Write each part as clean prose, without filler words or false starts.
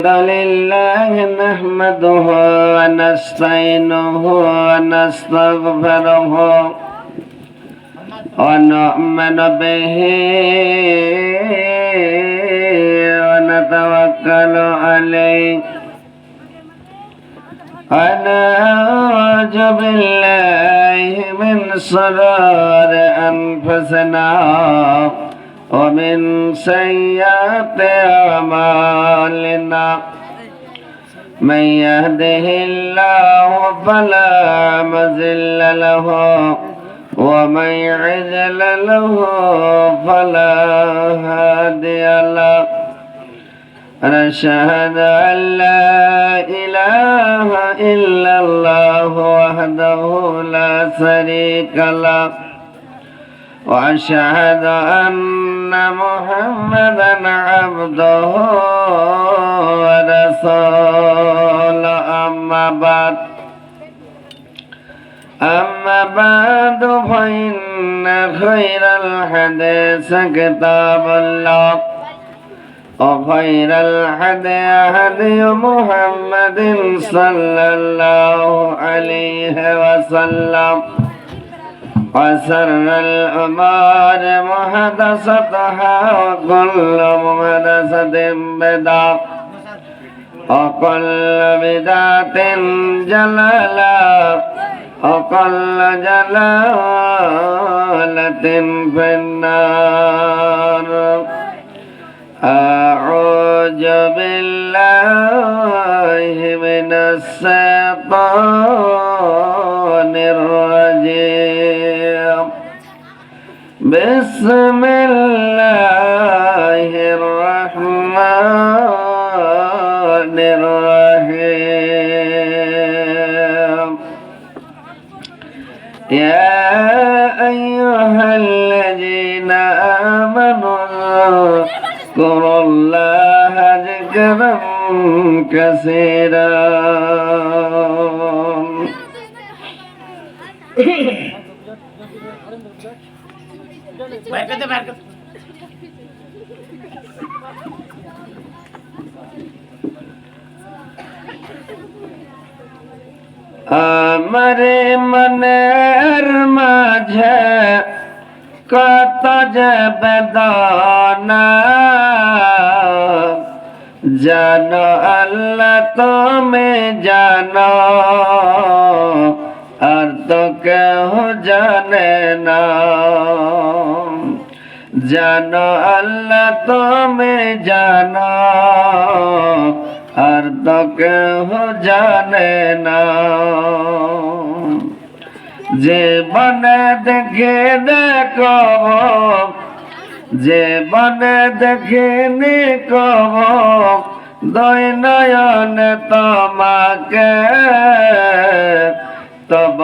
لله نحمده ونستعينه ونستغفره ونؤمن به ونتوكل عليه ونعوذ بالله من شرور أنفسنا ومن سيئات أعمالنا من يهده الله فلا مضل له ومن يضلل له فلا هادي له ونشهد أن لا إله إلا الله وحده لا شريك له وأشهد أن محمدا عبده ورسوله أما بعد فإن خير الحديث كتاب الله وخير الهدي هدي محمد صلى الله عليه وسلم وشر الأمور محدثاتها وكل محدثة بدعة وكل بدعة ضلالة وكل ضلالة في النار. أعوذ بالله من الشيطان الرجيم. بسم الله الرحمن الرحيم. يا أيها الذين آمنوا اذكروا الله ذكرا كثيرا. আমারে মনের মাঝে কত যে বেদনা, জানো আল্লাহ তুমি জানো, আর তো কেউ জানে না। জানো আল্লাহ তুমি জানো, আর তো কেউ জানে না। জীবনে দেখে দেখো, জীবনে দেখিনি কব দুই নয়নে তোমাকে, তব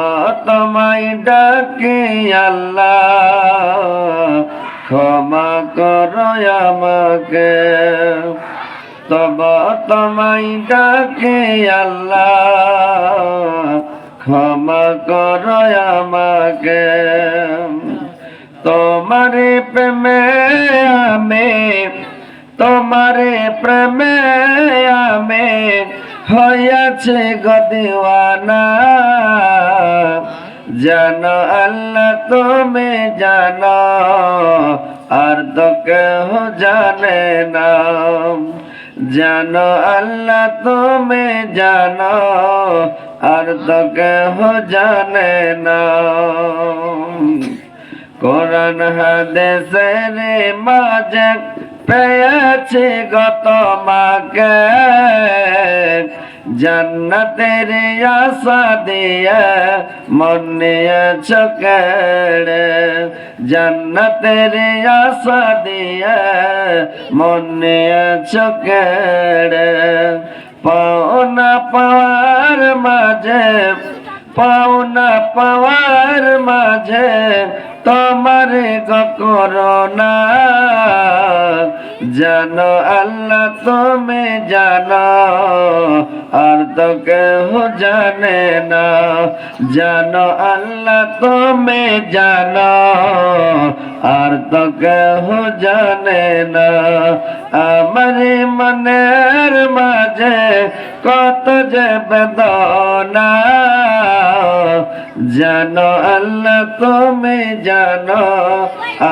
তোমায় ডাকি আল্লাহ ক্ষমা করো আমাকে। তব তোমায় ডাকি আল্লাহ ক্ষমা করো আমাকে। তোমারে প্রেমে আমি, তোমারে প্রেমে আমি হইয়াছে গো দিওয়ানা। জানো আল্লাহ তুমি জানো, আর তো কেউ জানে না। জানো আল্লাহ তুমি জানো, আর তো কেউ জানে না। কোরআন হাদিসের মাঝে পেয়েছি গো তোমাকে, জান্নাতের আশা দিয়ে মন নিয়েছ কেড়ে। জান্নাতের আশা দিয়ে মন নিয়েছ কেড়ে। পাওনা পাওয়ার মাঝে, পাওনা পাওয়ার মাঝে তোমার করোনা। জানো আল্লাহ তুমি জানো, আর তো কেউ জানে না। জানো আল্লাহ তুমি জানো, আর তো কেউ জানে না। আমার মনের মাঝে কত যে বেদনা, জানো আল্লাহ তুমি জানো,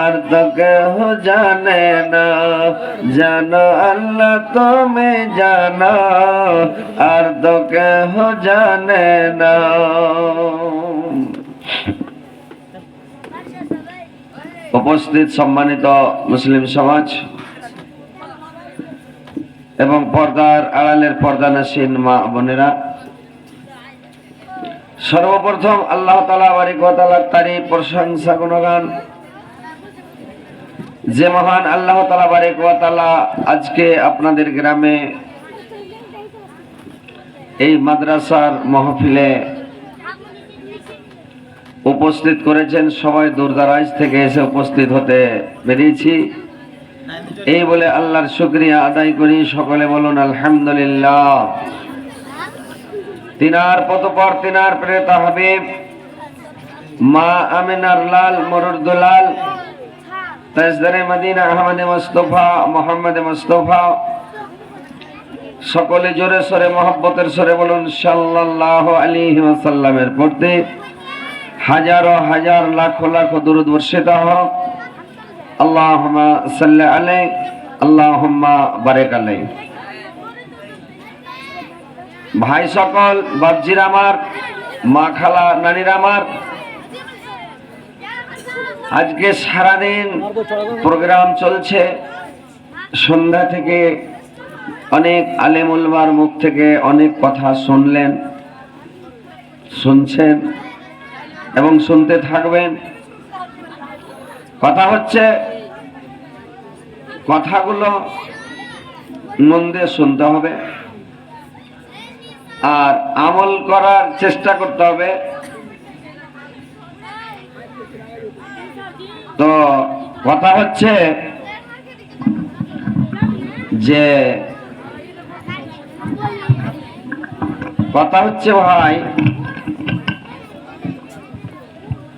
আর তো কেউ জানে না। জানো আল্লাহ তুমি জানো, আর তো কেউ জানে না। উপস্থিত সম্মানিত মুসলিম সমাজ এবং পর্দার আড়ালের পর্দানাসীন মা বোনেরা, সর্বপ্রথম আল্লাহ তাআলা বারিক ওয়া তাআলার তারিফ প্রশংসা গুণগান, যে মহান আল্লাহ তাআলা বারিক ওয়া তাআলা আজকে আপনাদের গ্রামে এই মাদ্রাসার মাহফিলে উপস্থিত করেছেন। সবাই দূরদরাজ থেকে এসে উপস্থিত হতে পেরেছি, এই বলে আল্লাহর শুকরিয়া আদায় করি। সকলে বলুন আলহামদুলিল্লাহ। তিনার পতপর তিনার প্রেরিত হাবিব মা আমিনার লাল মরুর দুলাল তাজদারে মদিনা আহমদ মুস্তাফা মোহাম্মদ মুস্তাফা, সকলে জোরে সরে মহব্বতের সরে বলুন সাল্লাল্লাহু আলাইহি ওয়াসাল্লামের প্রতি হাজারো হাজার লাখো লাখো দরুদ বর্ষিত হোক। আল্লাহুম্মা সাল্লি আলাইহি আল্লাহুম্মা বারিক আলাইহি। ভাই সকল, বাপজির আমার, মা খালা নানির আমার, আজকে সারাদিন প্রোগ্রাম চলছে। সন্ধ্যা থেকে অনেক আলেম উলামার মুখ থেকে অনেক কথা শুনলেন, শুনছেন এবং শুনতে থাকবেন। কথা হচ্ছে, কথাগুলো মন দিয়ে শুনতে হবে আর আমল করার চেষ্টা করতে হবে। তো কথা হচ্ছে যে ভাই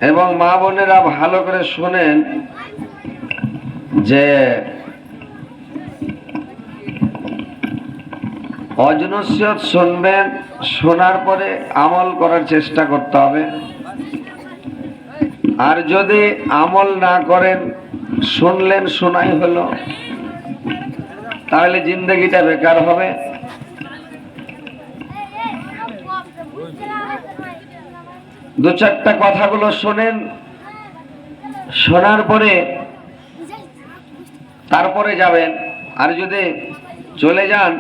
এবং মা বোনেরা ভালো করে শোনেন, যে অজনসিয়ত শুনবেন, শোনার পরে আমল করার চেষ্টা করতে হবে। আর যদি আমল না করেন, শুনলেন শোনাই হলো, তাহলে জিন্দগিটা বেকার হবে। দু চারটা কথাগুলো শোনেন, শোনার পরে তারপরে যাবেন। আর যদি চলে যান,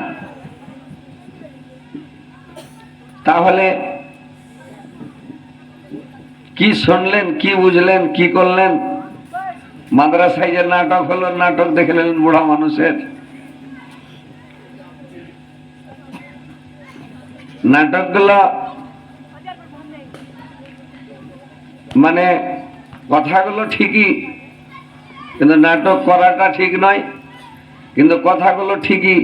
তাহলে কি শুনলেন, কি বুঝলেন, কি করলেন? মাদ্রাসায় যে নাটক হলো, নাটক দেখে নিলেন বুড়া মানুষের। নাটকগুলো মানে কথাগুলো ঠিকই, কিন্তু নাটক করাটা ঠিক নয়। কিন্তু কথাগুলো ঠিকই,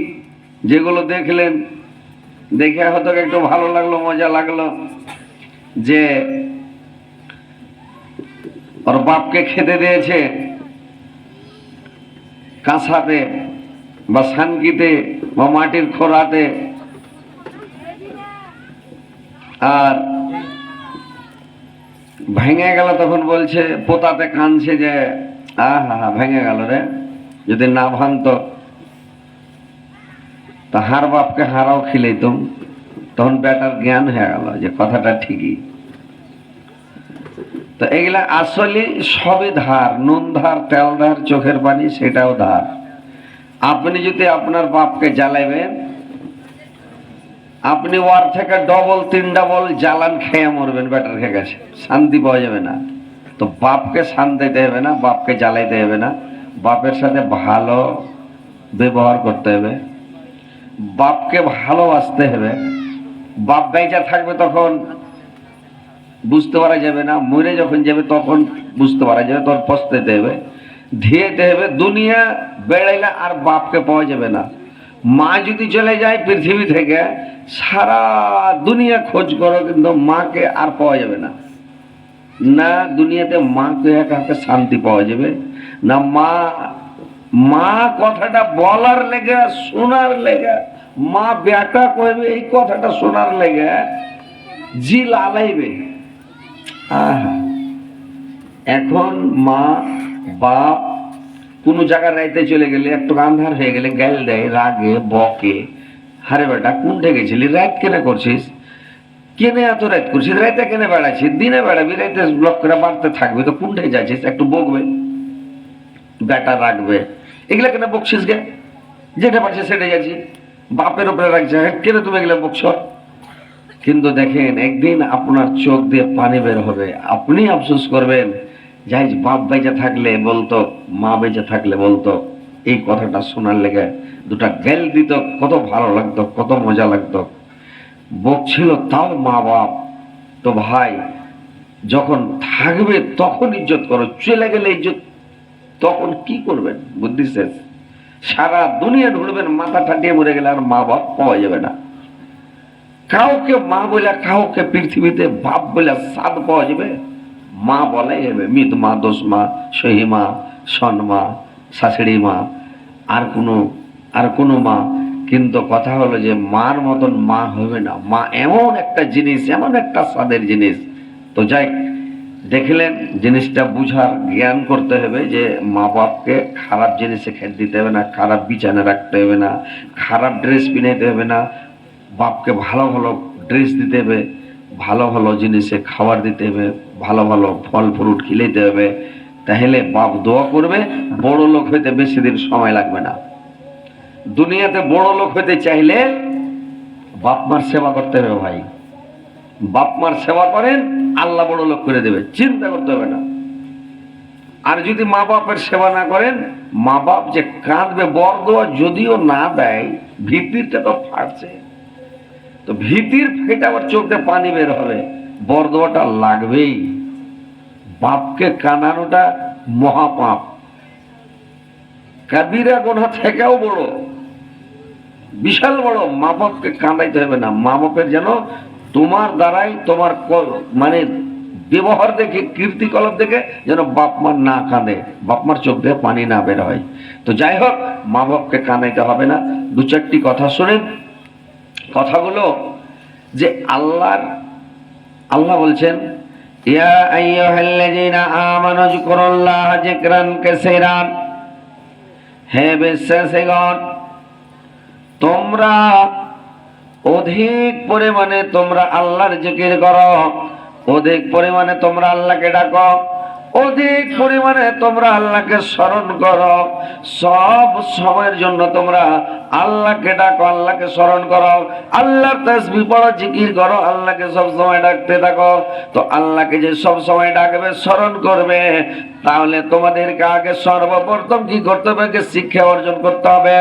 যেগুলো দেখলেন, দেখে হয়তো একটু ভালো লাগলো, মজা লাগলো, যে ওর বাপকে খেতে দিয়েছে কাঁসাতে বা সানকিতে বা মাটির খোরাতে, আর ভেঙে গেল তখন বলছে, পোতাতে কাঁদছে যে আহা ভেঙে গেল রে, যদি না ভাঙতো তা হার বাপকে হারাও খিলাইতুম। তখন বেটার জ্ঞান হয়ে গেল যে কথাটা ঠিকই। তো এগুলা আসলে সবই ধার, নুন ধার, তেল ধার, চোখের পানি সেটাও ধার। আপনি যদি আপনার বাপকে জ্বালাইবেন, আপনি ওয়ার থেকে ডবল তিন ডবল জ্বালান খেয়ে মরবেন, বেটার খেয়ে গেছে, শান্তি পাওয়া যাবে না। তো বাপকে শান্তি দিতে হবে না, বাপকে জ্বালাইতে হবে না, বাপের সাথে ভালো ব্যবহার করতে হবে, বাপকে ভালোবাসতে হবে। বাপ বেঁচে থাকবে তখন বুঝতে পারা যাবে না, মরে যখন যাবে তখন বুঝতে পারা যাবে, তখন পস্তাতে হবে, ধেয়েতে হবে। দুনিয়া বেড়াইলে আর বাপকে পাওয়া যাবে না। মা যদি চলে যায় পৃথিবী থেকে, সারা দুনিয়া খোঁজ করো কিন্তু মাকে আর পাওয়া যাবে না। না দুনিয়াতে মাকে একা একা শান্তি পাওয়া যাবে না। মা মা কথাটা বলার লেগে, শোনার লেগে, মা বেটা কইবে এই কথাটা শোনার লেগে জি লালাইবে। এখন মা বাপ কোন জায়গায় রাইতে চলে গেলে, একটু আন্ধার হয়ে গেলে গাল দেয়, রাগে বকে, হারে বেটা কোনটা গেছিলি, রাত কেনে করছিস, কেনে এত রাত করছিস, রাইতে কেনে বেড়াচ্ছিস, দিনে বেড়াবি, রাইতে ব্লক করে বাড়তে থাকবে, তো কোনটাই যাচ্ছিস, একটু বকবে, বেটা রাখবে, এগুলা কেন বকছিস গে, যেটা পারছে সেটা যাচ্ছি, বাপের উপরে রাখছে, কেন তুমি এগুলা বকছ। কিন্তু দেখেন একদিন আপনার চোখ দিয়ে পানি বের হবে, আপনি আফসোস করবেন, যাই বাপ বেঁচে থাকলে বলতো, মা বেঁচে থাকলে বলতো, এই কথাটা শোনার লেগে দুটা গেল দিত, কত ভালো লাগতো, কত মজা লাগতো। বকছিল তাও মা বাপ। তো ভাই যখন থাকবে তখন ইজ্জত করো, চলে গেলে ইজ্জত তখন কি করবেন, বুদ্ধি শেষ। সারা দুনিয়া ঢুকবেন, মাথা ঠাটিয়ে মরে গেলে আর মা বাপ পাওয়া যাবে না। কাউকে মা বলে, কাউকে পৃথিবীতে বাপ বলে সাদ পাওয়া যাবে, মা বলাই যাবে। মৃত মা, দোষ মা, সহি মা, সন মা, শাশুড়ি মা, আর কোনো মা। কিন্তু কথা হলো যে মার মতন মা হবে না। মা এমন একটা জিনিস, এমন একটা স্বাদের জিনিস। তো যাই দেখলেন, জিনিসটা বুঝার জ্ঞান করতে হবে যে মা বাপকে খারাপ জিনিসে খেতে দিতে হবে না, খারাপ বিছানা রাখতে হবে না, খারাপ ড্রেস পিনাইতে হবে না, বাপকে ভালো ভালো ড্রেস দিতে হবে, ভালো ভালো জিনিসে খাবার দিতে হবে, ভালো ভালো ফল ফ্রুট খিলাইতে হবে। তাহলে বাপ দোয়া করবে, বড় লোক হইতে বেশি দিন সময় লাগবে না। দুনিয়াতে বড় লোক হইতে চাইলে বাপ মার সেবা করতে হবে ভাই। বাপ মার সেবা করেন, আল্লাহ বড় লোক করে দেবে, চিন্তা করতে হবে না। আর যদি মা বাপের সেবা না করেন, মা বাপ যে কাঁদবে, বর দোয়া যদিও না দেয়, ভিত্তিরটা তো ফাটছে, তো ভীতির ফেটে আবার চোখে পানি বের হবে, বরদোয়াটা লাগবেই। বাপকে কানানোটা মহাপাপ, কাবিরা গুনাহ থেকেও বড়, বিশাল বড়। মা বাপকে কাঁদাইতে হবে না। মা বাপের যেন তোমার দ্বারাই, তোমার মানে ব্যবহার দেখে, কীর্তিকলাপ দেখে যেন বাপ মার না কাঁদে, বাপ মার চোখ দিয়ে পানি না বের হয়। তো যাই হোক, মা বাপকে কাঁদাইতে হবে না। দু চারটি কথা শুনেন। কথাগুলো যে আল্লাহ বলছেন, ইয়া আইয়ুহাল্লাযীনা আমানু যিকুরুল্লাহা যিকরান কাসীরান, হে বিশ্বাসীগণ তোমরা অধিক পরিমাণে তোমরা আল্লাহর জিকির করো, অধিক পরিমাণে তোমরা আল্লাহকে ডাকো, অধিক পরিমাণে তোমরা আল্লাহকে স্মরণ করো। সব সময়ের জন্য তোমরা আল্লাহকে ডাকো, আল্লাহকে স্মরণ করো, আল্লাহর তাসবিহ পড়ো, জিকির করো, আল্লাহকে সব সময় ডাকতে থাকো। তো আল্লাহকে যে সব সময় ডাকবে, স্মরণ করবে, তাহলে তোমাদেরকে আগে সর্বপ্রথম কি করতে হবে, শিক্ষা অর্জন করতে হবে,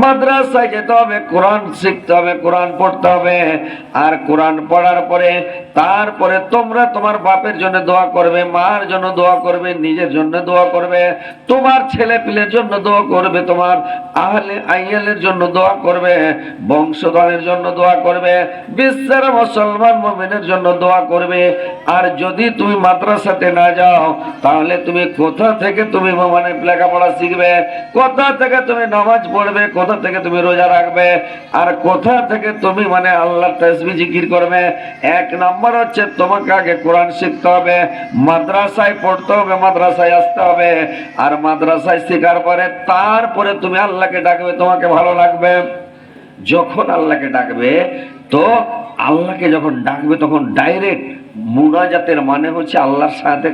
মাদ্রাসায় যেতে হবে, কোরআন শিখতে হবে, কোরআন পড়তে হবে। আর কোরআন পড়ার পরে তারপরে তোমরা তোমার বাপের জন্য দোয়া করবে, মার জন্য দোয়া করবে, নিজের জন্য দোয়া করবে, তোমার ছেলে পিলের জন্য দোয়া করবে, তোমার আহলে আইয়ালের জন্য দোয়া করবে, বংশধরের জন্য দোয়া করবে, বিশ্বের মুসলমান মুমিনের জন্য দোয়া করবে। আর যদি তুমি মাদ্রাসাতে না যাও, তাহলে তুমি কোথা থেকে তুমি মানে লেখাপড়া শিখবে, কোথা থেকে তুমি নামাজ পড়বে, কোথা থেকে তুমি রোজা রাখবে, আর কোথা থেকে তুমি মানে আল্লাহর তাসবিহ জিকির করবে। এক নম্বর হচ্ছে তোমাকে আগে কোরআন শিখতে হবে, মাদ্রাসায় পড়তে হবে, মাদ্রাসায় আসতে হবে। আর মাদ্রাসায় শেখার পরে তারপরে তুমি আল্লাহকে ডাকবে, তোমাকে ভালো লাগবে। যখন আল্লাহকে ডাকবে, তো আল্লাহকে যখন ডাকবে তখন ডাইরেক্ট মুনাজাতের মানে হচ্ছে আল্লাহর সাথে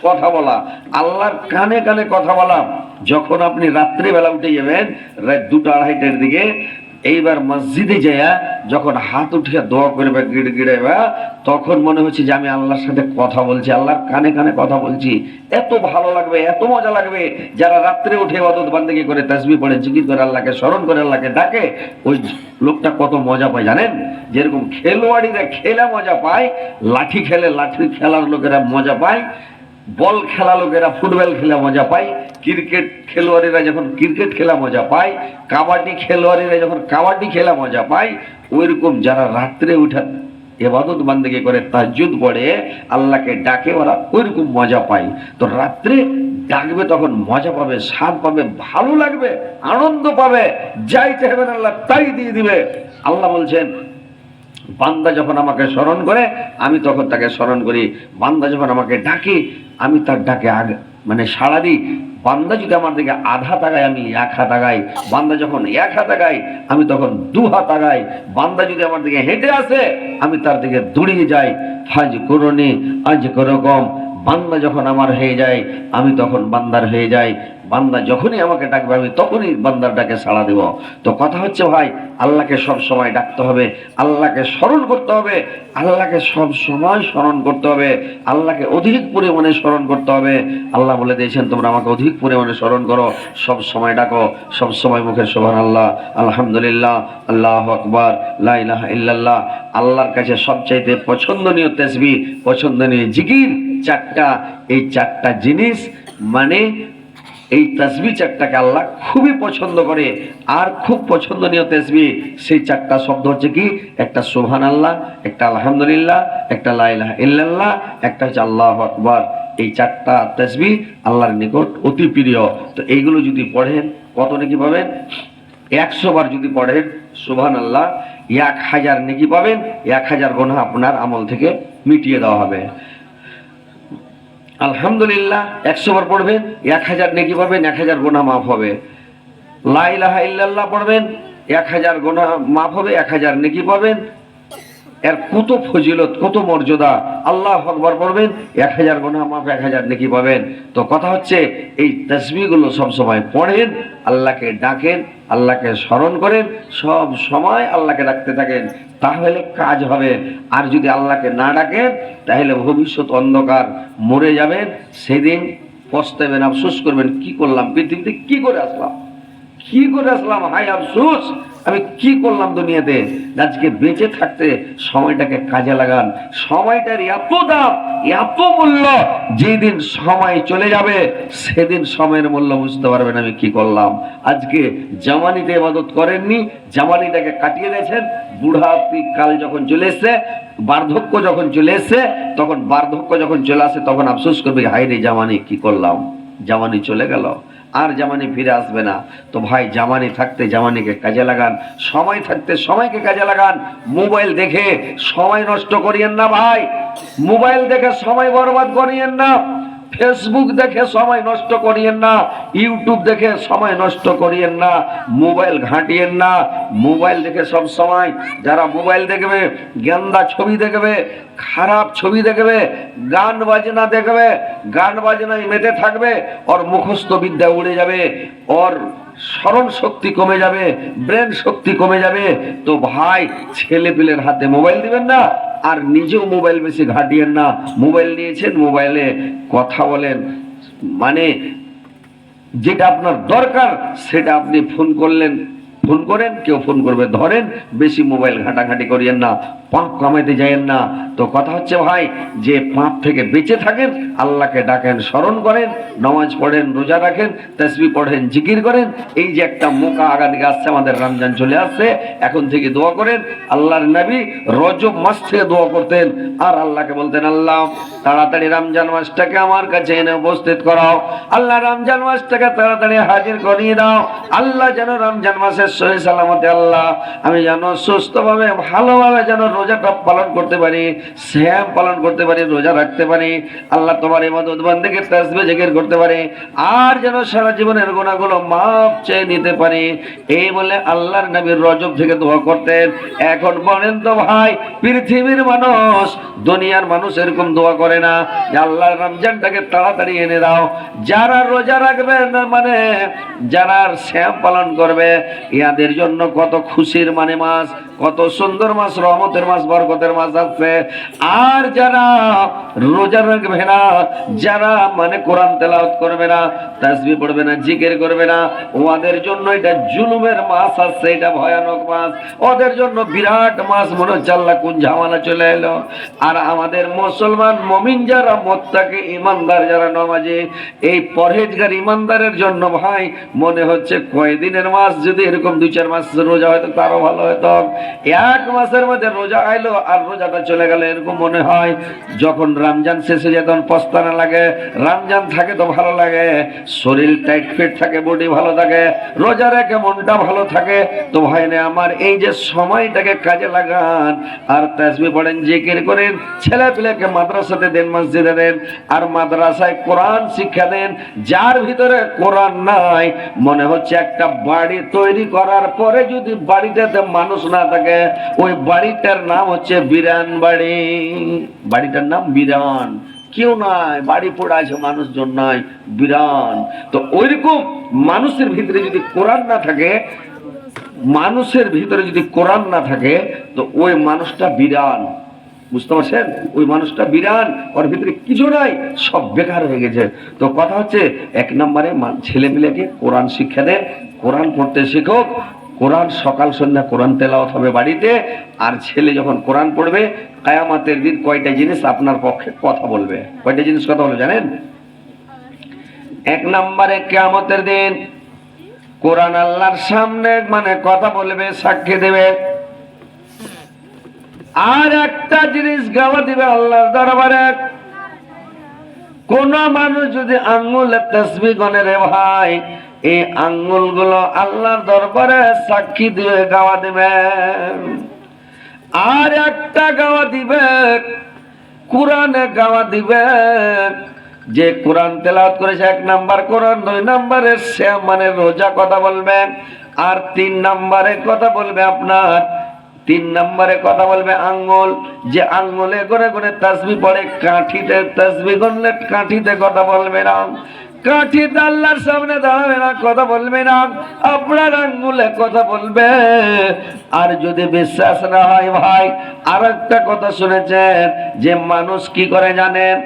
কথা বলা, আল্লাহর কানে কানে কথা বলা। যখন আপনি রাত্রিবেলা উঠে যাবেন, রাত 2-2:30টার দিকে, এইবার মসজিদে যাইয়া যখন হাত উঠিয়া দোয়া করবে, গিড়গিড়াইবা, তখন মনে হচ্ছে যে আমি আল্লাহর সাথে কথা বলছি, আল্লাহর কানে কানে কথা বলছি। এত ভালো লাগবে, এত মজা লাগবে। যারা রাত্রে উঠে ইবাদত বান্দেগি করে, তাসবিহ পড়ে, জিকির করে, আল্লাহকে স্মরণ করে, আল্লাহকে ডাকে, ওই লোকটা কত মজা পায় জানেন? যেরকম খেলোয়াড়িরা খেলে মজা পায়, লাঠি খেলে লাঠি খেলার লোকেরা মজা পায়, বল খেলা লোকেরা ফুটবল খেলা মজা পায়, ক্রিকেট খেলোয়াড়েরা যখন ক্রিকেট খেলা মজা পায়, কাবাডি খেলোয়াড়েরা যখন কাবাডি খেলা মজা পায়, ওইরকম যারা রাত্রে উঠা ইবাদত বান্দেগি করে, তাহাজ্জুদ পড়ে, আল্লাহকে ডাকে, ওরা ওইরকম মজা পায়। তো রাত্রে ডাকবে তখন মজা পাবে, স্বাদ পাবে, ভালো লাগবে, আনন্দ পাবে, যাই চাইবেন আল্লাহ তাই দিয়ে দিবে। আল্লাহ বলছেন বান্দা যখন আমাকে স্মরণ করে আমি তখন তাকে স্মরণ করি, বান্দা যখন আমাকে ডাকে আমি তার ডাকে আগে মানে সাড়া দিই। বান্দা যদি আমার দিকে আধা তাকায় আমি এক হাত আগাই, বান্দা যখন এক হাত আগাই আমি তখন দু হাত আগাই, বান্দা যদি আমার দিকে হেঁটে আসে আমি তার দিকে দৌড়িয়ে যাই। ফাজ করুনি আজ করকম, বান্দা যখন আমার হয়ে যায় আমি তখন বান্দার হয়ে যাই, বান্দা যখনই আমাকে ডাকবে আমি তখনই বান্দার ডাকে সাড়া দেব। তো কথা হচ্ছে ভাই, আল্লাহকে সব সময় ডাকতে হবে, আল্লাহকে স্মরণ করতে হবে, আল্লাহকে সব সময় স্মরণ করতে হবে, আল্লাহকে অধিক পরিমাণে স্মরণ করতে হবে। আল্লাহ বলে দিয়েছেন তোমরা আমাকে অধিক পরিমাণে স্মরণ করো, সব সময় ডাকো, সব সময় মুখে সুবহানাল্লাহ, আলহামদুলিল্লাহ, আল্লাহু আকবার, লা ইলাহা ইল্লাল্লাহ। আল্লাহর কাছে সবচাইতে পছন্দনীয় তাসবিহ, পছন্দনীয় জিকির চারটা। এই চারটা জিনিস মানে এই তাসবিহ চারটাকে আল্লাহ খুবই পছন্দ করে। আর খুব পছন্দনীয় তাসবিহ সেই চারটা শব্দ হচ্ছে কি, একটা সুবহানাল্লাহ, একটা আলহামদুলিল্লাহ, একটা লা ইলাহা ইল্লাল্লাহ, একটা হচ্ছে আল্লাহু আকবার। এই চারটা তাসবিহ আল্লাহর নিকট অতি প্রিয়। তো এইগুলো যদি পড়েন কত নেকি পাবেন? 100 বার যদি পড়েন সুবহানাল্লাহ 1000 নেকি পাবেন, 1000 গুনাহ আপনার আমল থেকে মিটিয়ে দেওয়া হবে। আলহামদুলিল্লাহ 100 বার পড়বেন 1000 নেকি পাবেন, 1000 গুনাহ মাফ হবে। লা ইলাহা ইল্লাল্লাহ পড়বেন 1000 গুনাহ মাফ হবে, 1000 নেকি পাবেন। এর কত ফজিলত, কত মর্যাদা! আল্লাহু আকবার পড়বেন 1000 গুনাহ মাফ, 1000 নেকি পাবেন। তো কথা হচ্ছে এই তাসবিহগুলো সব সময় পড়েন, আল্লাহকে ডাকেন, আল্লাহকে স্মরণ করেন, সব সময় আল্লাহকে ডাকতে থাকেন, তাহলে কাজ হবে। আর যদি আল্লাহকে না ডাকেন তাহলে ভবিষ্যৎ অন্ধকার, মরে যাবেন, সেদিন পস্তাবেন, আফসোস করবেন, কি করলাম পৃথিবীতে, কি করে আসলাম, কি করে আসলাম, হাই আফসোস আমি কি করলাম দুনিয়াতে। আজকে বেঁচে থাকতে সময়টাকে কাজে লাগান, সময়টার এত দাম, এত মূল্য, যেদিন সময় চলে যাবে সেদিন সময়ের মূল্য বুঝতে পারবেন আমি কি করলাম। আজকে জামানিতে ইবাদত করেননি, জামানিটাকে কাটিয়ে দিয়েছেন, বুড়াপি কাল যখন চলে এসছে, বার্ধক্য যখন চলে এসছে, তখন বার্ধক্য যখন চলে আসে তখন আফসোস করবে, হাই রে জামানি কি করলাম, জামানি চলে গেল, আর জামানি ফিরে আসবে না। তো ভাই জামানি থাকতে জামানিকে কাজে লাগান, সময় থাকতে সময়কে কাজে লাগান। মোবাইল দেখে সময় নষ্ট করিয়েন না ভাই, মোবাইল দেখে সময় বরবাদ করিয়েন না, ফেসবুক দেখে সময় নষ্ট করিয়েন না, ইউটিউব দেখে সময় নষ্ট করিয়েন না, মোবাইল ঘাঁটিয়েন না। মোবাইল দেখে সব সময় যারা মোবাইল দেখবে, গেন্দা ছবি দেখবে, খারাপ ছবি দেখবে, গান বাজনা দেখবে, গান বাজনায় মেতে থাকবে, ওর মুখস্থ বিদ্যা উড়ে যাবে, ওর স্মরণ শক্তি কমে যাবে, ব্রেন শক্তি কমে যাবে। তো ভাই ছেলে পিলের হাতে মোবাইল দিবেন না, আর নিজেও মোবাইল বেশি ঘাটিয়েন না। মোবাইল নিয়েছেন, মোবাইলে কথা বলেন, মানে যেটা আপনার দরকার সেটা আপনি ফোন করলেন, ফোন করেন, কেউ ফোন করবে ধরেন, বেশি মোবাইল ঘাটাঘাটি করিয়েন না, পাপ কামাইতে যাইয়েন না। তো কথা হচ্ছে ভাই যে পাপ থেকে বেঁচে থাকেন, আল্লাহকে ডাকেন, স্মরণ করেন, নামাজ পড়েন, রোজা রাখেন, তাসবিহ পড়েন, জিকির করেন। এই যে একটা মোকা আগাদিকে আসছে, আমাদের রমজান চলে আসছে, এখন থেকে দোয়া করেন। আল্লাহর নবী রজব মাস থেকে দোয়া করতেন, আর আল্লাহকে বলতেন, আল্লাহ তাড়াতাড়ি রমজান মাসটাকে আমার কাছে এনে উপস্থিত করাও, আল্লাহ রমজান মাসটাকে তাড়াতাড়ি হাজির করিয়ে দাও, আল্লাহ যেন রমজান মাসের সহি সালামতে আল্লাহ আমি যেন সুস্থভাবে ভালোভাবে যেন রোজাটা পালন করতে পারি, সিয়াম পালন করতে পারি, রোজা রাখতে পারি, আল্লাহ তোমার ইবাদত বন্দেগী তাসবিহ জিকির করতে পারি, আর যেন সারা জীবনের গুনাহগুলো মাফ চেয়ে নিতে পারি। এই বলে আল্লাহর নবীর রজব থেকে দোয়া করতেন। এখন বলেন তো ভাই, পৃথিবীর মানুষ, দুনিয়ার মানুষ এরকম দোয়া করে না যে আল্লাহ রমজানটাকে তাড়াতাড়ি এনে দাও। যারা রোজা রাখবে না, মানে যারা সিয়াম পালন করবে, ইয়াদের জন্য কত খুশির মানে মাস, কত সুন্দর মাস, রহমতের মাস, বরকতের মাস আছে। আর যারা রোজা রাখবে না, যারা মানে কোরআন তেলাওয়াত করবে না, তাসবিহ পড়বে না, জিকির করবে না, ওদের জন্য এটা জুলুমের মাস আছে, এটা ভয়ানক মাস। ওদের জন্য বিরাট মাস, মনে হচ্ছে আল্লাহ কোন ঝামেলা চলে এলো। আর আমাদের মুসলমান মুমিন যারা, মুত্তাকি ইমানদার যারা, নামাজি, এই পরহেজগার ইমানদারের জন্য ভাই মনে হচ্ছে কয়দিনের মাস, যদি এরকম 2-4 মাস রোজা হয়তো তারও ভালো হতো। এক মাসের মধ্যে রোজা আইলো আর রোজাটা চলে গেল, এরকম মনে হয়। যখন রমজান শেষ হয়ে যায় তখন পস্তানা লাগে। রমজান থাকে তো ভালো লাগে, শরীর টাইট ফিট থাকে, বডি ভালো থাকে, রোজা রেখে মনটা ভালো থাকে। তো ভাই না আমার, এই যে সময়টাকে কাজে লাগান, আর তাসবিহ পড়েন, জিকির করেন, ছেলে পেলেকে মাদ্রাসাতে দেন, মসজিদে দেন, আর মাদ্রাসায় কোরআন শিক্ষা দেন। যার ভিতরে কোরআন নাই, মনে হচ্ছে একটা বাড়ি তৈরি করার পরে যদি বাড়িটাতে মানুষ না থাকে, ওই বাড়িটার নাম হচ্ছে বিরান বাড়ি। বাড়িটার নাম বিরান, কেউ নাই, বাড়ি পড়ে আছে, মানুষজন নাই, বিরান। তো ওইরকম মানুষের ভিতরে যদি কোরআন না থাকে, মানুষের ভিতরে যদি কোরআন না থাকে, তো ওই মানুষটা বিরান। বুঝতে পারছেন? ওই মানুষটা বিরান, ওর ভিতরে কিছু নাই, সব বেকার হয়ে গেছে। তো কথা হচ্ছে, 1 নম্বরে ছেলে মেয়েকে কোরআন শিক্ষা দেন, কোরআন পড়তে শিখুক। কোরআন সকাল সন্ধ্যা কোরআন তেলাওয়াত হবে বাড়িতে। আর ছেলে যখন কোরআন পড়বে, কিয়ামতের দিন কয়টা জিনিস আপনার পক্ষে কথা বলবে। কয়টা জিনিস কথা বলবে জানেন? 1 নম্বরে কিয়ামতের দিন কোরআন আল্লাহর সামনে মানে কথা বলবে, সাক্ষী দেবে। আর একটা জিনিস গাওয়া দিবে আল্লাহর দরবারে। কোন মানুষ যদি আঙ্গুলে তাসবিহ গনে রে ভাই, এই আঙ্গুল গুলো আল্লাহর দরবারে সাক্ষী দিয়ে গাওয়া দিবে। আর একটা গাওয়া দিবে, কোরআনে গাওয়া দিবে, যে কোরআন তেলাওয়াত করেছে। 1 নাম্বার কোরআন, 2 নম্বরে সে মানে রোজা কথা বলবে, আর 3 নম্বরে কথা বলবে আপনার, 3 নম্বরে কথা বলবে আঙ্গুল। যে আঙ্গুলে করে করে তাসবিহ পড়ে, কাঠিতে তাসবিহ গণলে কাঠিতে কথা বলবে না, কাঠিতে আল্লাহর সামনে দাঁড়াবে না, কথা বলবে না, আপনার আঙ্গুলে কথা বলবে। আর যদি বিশ্বাস না হয় ভাই, আর একটা কথা শুনেছেন, যে মানুষ কি করে জানেন?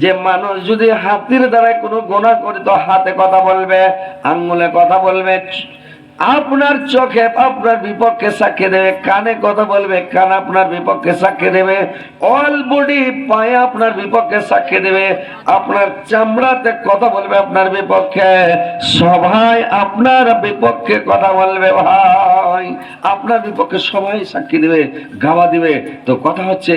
যে মানুষ যদি হাতের দ্বারা কোনো গুনাহ করে, তো হাতে কথা বলবে, আঙ্গুলে কথা বলবে। আপনার চোখে আপনার বিপক্ষে সাক্ষী দেবে, কানে কথা বলবে, কান আপনার বিপক্ষে সাক্ষী দেবে, অল বডি পায়ে আপনার বিপক্ষে সাক্ষী দেবে, আপনার চামড়াতে কথা বলবে আপনার বিপক্ষে, সবাই আপনার বিপক্ষে কথা বলবে ভাই, আপনার বিপক্ষে সবাই সাক্ষী দেবে, গাওয়া দিবে। তো কথা হচ্ছে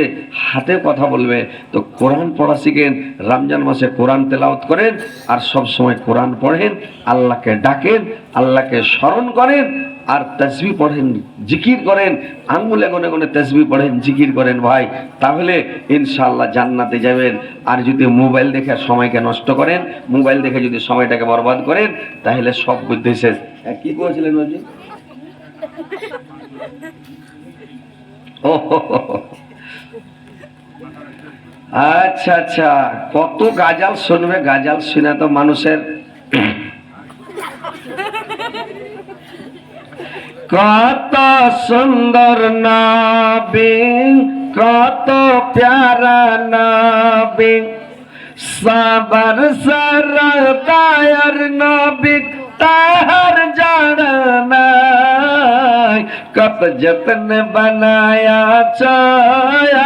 হাতে কথা বলবে। তো কোরআন পড়া শিখেন, রমজান মাসে কোরআন তেলাওয়াত করেন, আর সব সময় কোরআন পড়েন, আল্লাহকে ডাকেন, আল্লাহকে স্মরণ করেন, আর তাসবিহ পড়েন, জিকির করেন, আঙ্গুলে গনে গনে তাসবিহ পড়েন, জিকির করেন ভাই, তাহলে ইনশাআল্লাহ জান্নাতে যাবেন। আর যদি মোবাইল দেখে সময়কে নষ্ট করেন, মোবাইল দেখে যদি সময়টাকে বরবাদ করেন, তাহলে সব বুদ্ধি শেষ। কি বলছিলেন বলছি? আচ্ছা আচ্ছা, কত গাজাল শুনবে, গাজাল শুনে তো মানুষের কত সুন্দর নবী, কত প্যারা নবী, সাবার সরদার নবী, তাহার জানা নাই। কত যত্ন বানায়া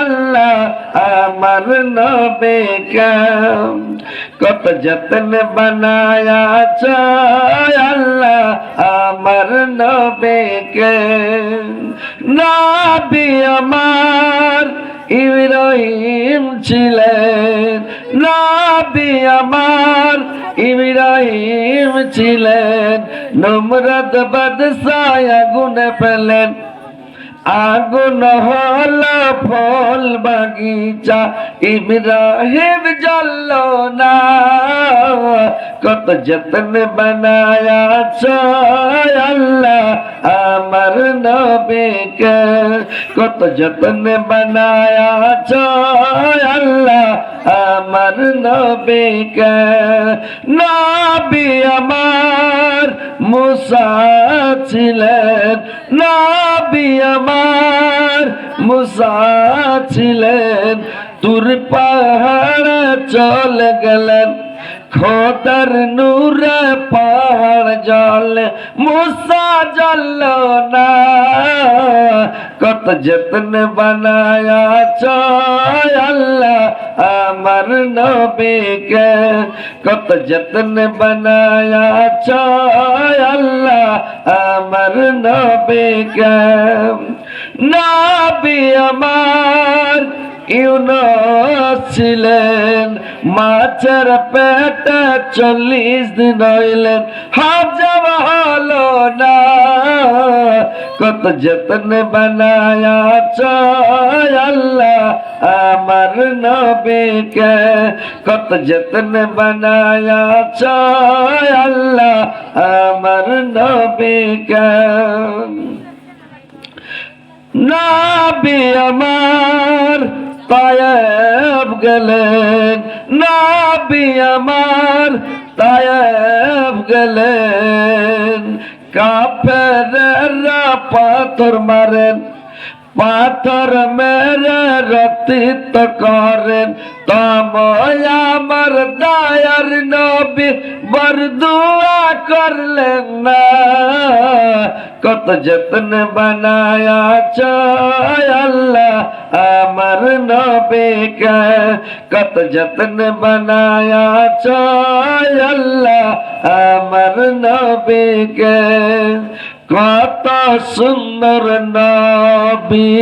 আল্লাহ আমার নবীকে, কত যত্ন বানায়া আল্লাহ আমার নবীকে। নবী আমার ইব্রাহিম ছিলেন, নবী আমার ইব্রাহিম ছিলেন, নমরুদ বাদশাহ আগুনে পেলেন, আগুন হলো ফল বাগিচা, ইব্রাহিম জ্বলল না। কত যত্ন বানায়া আল্লাহ আমার নবীকে, কত যত্ন বানায়া আল্লাহ আমার নবীকে। নবী আমার মুসা ছিলেন, নবী আমার মুসা ছিলেন, তুর পাহাড়ে চলে গেলেন, খোদার নূরে পাহাড় জলে মুসা জ্বলল না। কত যত্ন বানায়া চায় আল্লাহ আমার নবীকে, কত যত্ন বানায়া চায় আল্লাহ আমার নবীকে। নবী আমার ইউনুস ছিলেন, মাছের পেটে 40 দিন হইলেন, হজম হলো না। কত যত্ন বানায়া চায় আল্লাহ আমার নবীকে, কত যত্ন বানায়া চায় আল্লাহ আমার নবীকে। নবী আমার তায়েব গেলেন, নবী আমার তায়েব গেলেন, কাফেররা পাথর মারেন, পাথর মেরে রক্তিত করেন, তবই আমার দয়ার নবী বরদুয়া করলেন না। কত যত্ন বানায়া চায় আল্লাহ আমার নবীকে, কত যত্ন বানায়া চায় আল্লাহ আমার নবীকে। কত সুন্দর নবী,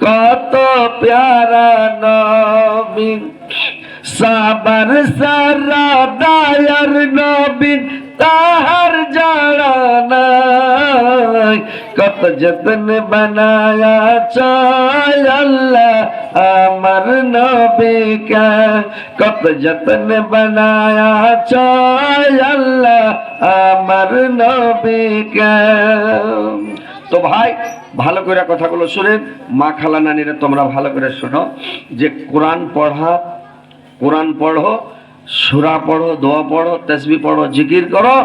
কত প্যারা নবী, সাবার সারা দয়ার নবী তাহার জানা নাই। কত যত্ন বানায়া চায় আল্লাহ আমার নবীকে, কত যত্ন বানায়া চায় আল্লাহ আমার নবীকে। তো ভাই ভালো করে কথাগুলো শুনেন, মা খালা নানিরা তোমরা ভালো করে শোনো, যে কোরআন পড়া, কোরআন পড়ো, সূরা পড়ো, দোয়া পড়ো, তাসবিহ পড়ো, জিকির করো,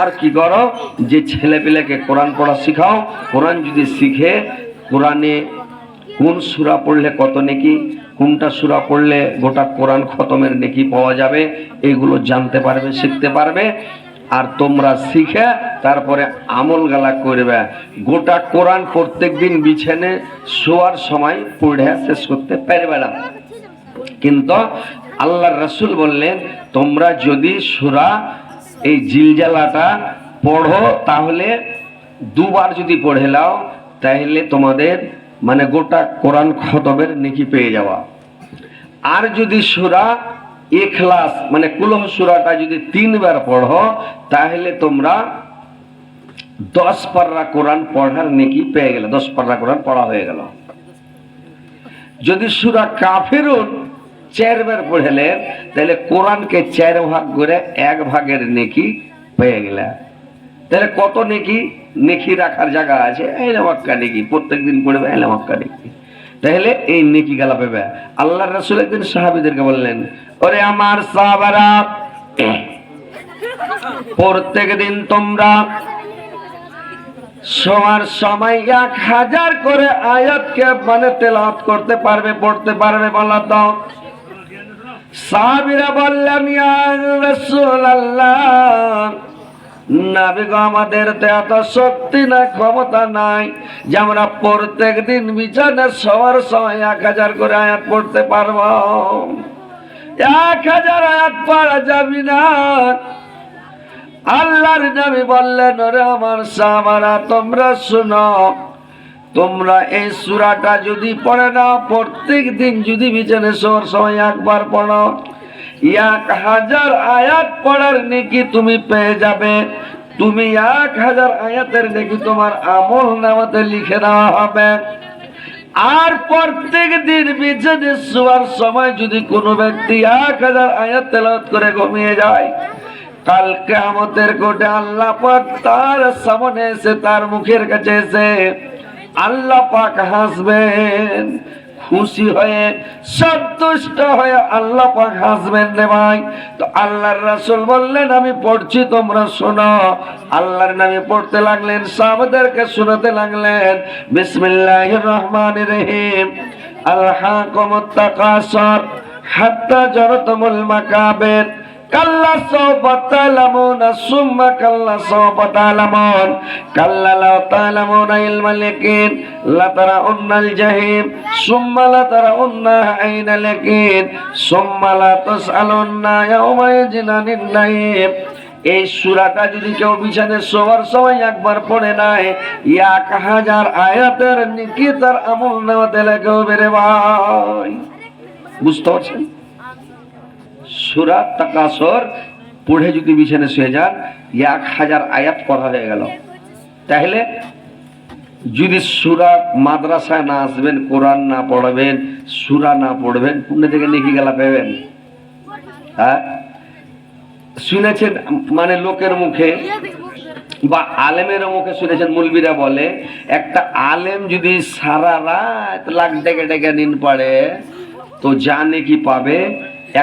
আর কি করো, যে ছেলে পেলেকে কোরআন পড়া শিখাও। কোরআন যদি শিখে, কোরআনে কোন সূরা পড়লে কত নেকি, কোনটা সূরা পড়লে গোটা কোরআন খতমের নেকি পাওয়া যাবে, এগুলো জানতে পারবে, শিখতে পারবে। আর তোমরা শিখে তারপরে আমল গালা করবে। গোটা কোরআন প্রত্যেক দিন বিছানে শোয়ার সময় পড়ে শেষ করতে পারবে না, কিন্তু আল্লাহর রাসূল বললেন তোমরা যদি সূরা এই জিলজালাটা পড়ো, তাহলে দুবার যদি পড়ে নাও, তাহলে তোমাদের মানে গোটা কোরআন খতমের নেকি পেয়ে যাওয়া। আর যদি সূরা ইখলাস মানে কুলহ সূরাটা যদি 3 বার পড়ো, তাহলে তোমরা 10 পারা কোরআন পড়ার নেকি পেয়ে গেলে, 10 পারা কোরআন পড়া হয়ে গেল। যদি সূরা কাফিরুন 4 বার পড়লেন, তাহলে কোরআনকে 4 ভাগ করে 1 ভাগের নেকি পেয়ে গেলে। তাহলে কত নেকি, নেকি রাখার জায়গা আছে, এলে মক্কা নেকি প্রত্যেকদিন পড়বে, এলে মক্কা নেকি, তাহলে এই নেকি গালা পাবে। আল্লাহর রাসূল একদিন সাহাবীদেরকে বললেন, ওরে আমার সাহাবারা, প্রত্যেক দিন তোমরা শোয়ার সময় 1000 করে আয়াতকে মানে তেলাওয়াত করতে পারবে, পড়তে পারবে, বলো তো। সাহাবীরা বললেন, ইয়া রাসূলুল্লাহ, নবী গো, আমাদের তো এত শক্তি না, ক্ষমতা নাই যে আমরা প্রত্যেক দিন বিছানা শোয়ার সময় 1000 করে আয়াত পড়তে পারবো। 1000 আয়াত পড়া যাবে না। আল্লাহর নবী বললেন, ওরে আমার সাহাবারা, তোমরা শুনো, তোমরা এই সূরাটা যদি পড়ে নাও, প্রত্যেক দিন যদি বিছানা শোয়ার সময় একবার পড়ো, 1000 আয়াত পড়ার নেকি তুমি পেয়ে যাবে। তুমি 1000 আয়াতের নেকি তোমার আমল নামাতে লিখে দেওয়া হবে। আর প্রত্যেক দিন বিছানায় শোয়ার সময় যদি কোনো ব্যক্তি 1000 আয়াত তেলাওয়াত করে ঘুমিয়ে যায়, কাল কিয়ামতের কোটে আল্লাহ পাক তার সামনে এসে, তার মুখের কাছে এসে আল্লাহ পাক হাসবেন, খুশি হয়ে সন্তুষ্ট হয়ে আল্লাহ পাক হাসবেন রে ভাই। তো আল্লাহর রাসূল বললেন আমি পড়ছি তোমরা শোনো। আল্লাহর নামে পড়তে লাগলেন, সাহাবাদেরকে শোনাতে লাগলেন। বিসমিল্লাহির রহমানির রহিম। আলহাকুমুত তাকাসুর হাত্তা জুরতুমুল মাকাবির কাল্লা সাওফা তা'লামুনা সুম্মা কাল্লা সাওফা তা'লামুন কাল্লা লাউ তা'লামুনা ইলমাল ইয়াকিন লাতারাউন্নাল জাহিম সুম্মা লাতারাউন্নাহা আইনাল ইয়াকিন সুম্মা লা তুসআলুন্না ইয়াওমা ইযিন আনিন নাঈম। এই সূরাটা যদি কেউ বিছানায় শোয়ার সময় একবার পড়ে নেয়, 1000 আয়াতের নেকি তার আমলনামাতে লেখা হবে রে ভাই। বুঝতে পারছেন? সূরা তাকাসুর পড়ে যদি বিছানায় শুয়ে যান, 1000 আয়াত পড়া হয়ে গেল। তাহলে যদি সূরা মাদ্রাসায় না আসবেন, কোরআন না পড়বেন, সূরা না পড়বেন, কোন থেকে নেকি গেলা পাবেন? হ্যাঁ, শুনেছেন মানে লোকের মুখে বা আলেমের মুখে শুনেছেন, মুলবিরা বলে একটা আলেম যদি সারা রাত লাখ ডেকে ডেকে নিন পড়ে তো জানে কি পাবে,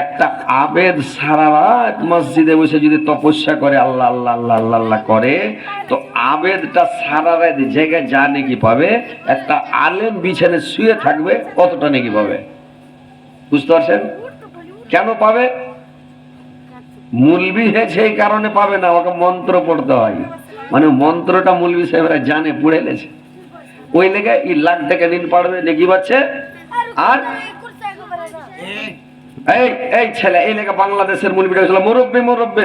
একটা আবেদ সারা রাত মসজিদে বসে যদি তপস্যা করে আল্লাহ আল্লাহ আল্লাহ আল্লাহ আল্লাহ করে, তো আবেদটা সারা রাত জায়গায় জানে কি পাবে, একটা আলেম বিছানায় শুয়ে থাকবে কতটা নাকি পাবে। বুঝতে পারছেন কেন পাবে? মুলবি হয়েছে এই কারণে পাবে না, ওকে মন্ত্র পড়তে হয়, মানে মন্ত্রটা মুলবি সাহেবরা জানে, পড়ে গেছে, ওই লেগে এই লাখ টাকা দিন পাড়বে নেকি পাচ্ছে। আর এই এই ছেলে এই লেগে বাংলাদেশের মুলবিটা হয়েছিল মুরব্বী মুরব্বী,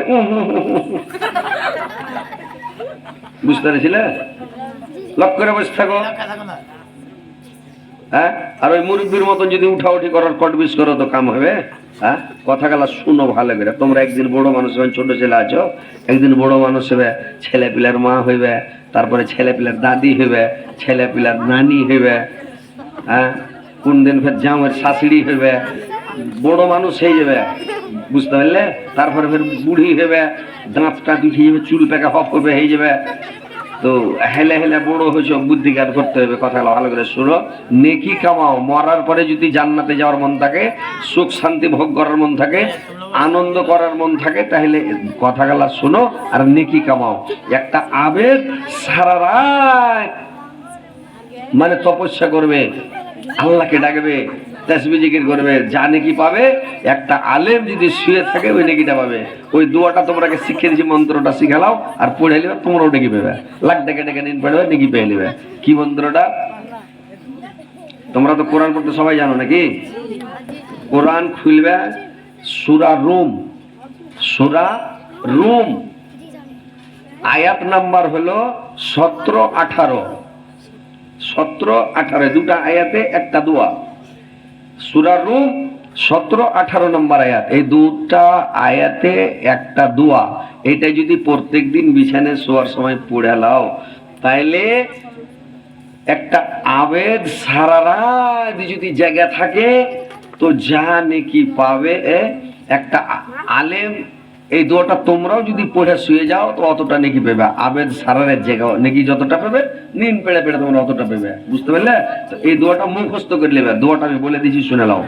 বুঝতে পেরেছিলে? লক্ষ্য করে বসে থাকো। হ্যাঁ, আর ওই মুরব্বীর মতন যদি উঠাউঠি করার কটবিস করো তো কাম হবে? হ্যাঁ, কথা গেলা শুনো ভালো করে। তোমরা একদিন বড় মানুষ হবে, ছোট ছেলে আছো, একদিন বড় মানুষ হবে, ছেলে পিলার মা হইবে, তারপরে ছেলে পিলার দাদি হইবে, ছেলে পিলার নানি হইবে, হ্যাঁ, কোন দিন ফের জামের শাশুড়ি হইবে, বড় মানুষ হয়ে যাবে, বুঝতে পারলে? তারপরে ফের বুড়ি হইবে, দাঁতটা দুটি যাবে, চুল পেকা হপ করবে হয়ে যাবে। তো হেলে হেলে বড় হয়েছে, বুদ্ধিজ্ঞান করতে হবে। কথা ভালো করে শুনো, নেকি কামাও। মরার পরে যদি জান্নাতে যাওয়ার মন থাকে, সুখ শান্তি ভোগ করার মন থাকে, আনন্দ করার মন থাকে, তাহলে কথাগুলা শুনো আর নেকি কামাও। একটা আবেগ সারা রাত মানে তপস্যা করবে, আল্লাহকে ডাকবে, তাসবিহ জিকির করবে, যা নেকি পাবে। একটা আলেম যদি শুয়ে থাকে ওই নেকিটা পাবে। ওই দোয়াটা তোমরাকে শিখিয়ে দিয়েছি, মন্ত্রটা শিখালাও আর পড়ে নিবে, তোমরাও নেকি পাবে। লাখ ডেকে ডেকে নিন পড়বে, নেকি পেয়ে নিবে। কি মন্ত্রটা? তোমরা তো কোরআন পড়তে সবাই জানো নাকি? কোরআন খুলবে সূরা রুম, সূরা রুম আয়াত নাম্বার হলো 17-18, 17-18 দুটা আয়াতে একটা দোয়া। সূরা রুম 17-18 নম্বর আয়াত, এই দুটা আয়াতে একটা দোয়া। এটা যদি প্রত্যেকদিন বিছানায় শোয়ার সময় পড়ে লাও, তাইলে একটা আবেদ সারা রাত যদি জায়গা থাকে তো যা নেকি পাবে। একটা আলেম এই দোয়াটা তোমরাও যদি পড়ে শুয়ে যাও তো অতটা নেকি পাবে। আবেদ সারা রাত জায়গা নেকি যতটা পাবে, নিন পেড়ে পেড়ে তোমরা অতটা পাবে। বুঝতে পারলে? এই দোয়াটা মুখস্থ করে নেবে। দোয়াটা আমি বলে দিয়েছি, শুনে নাও।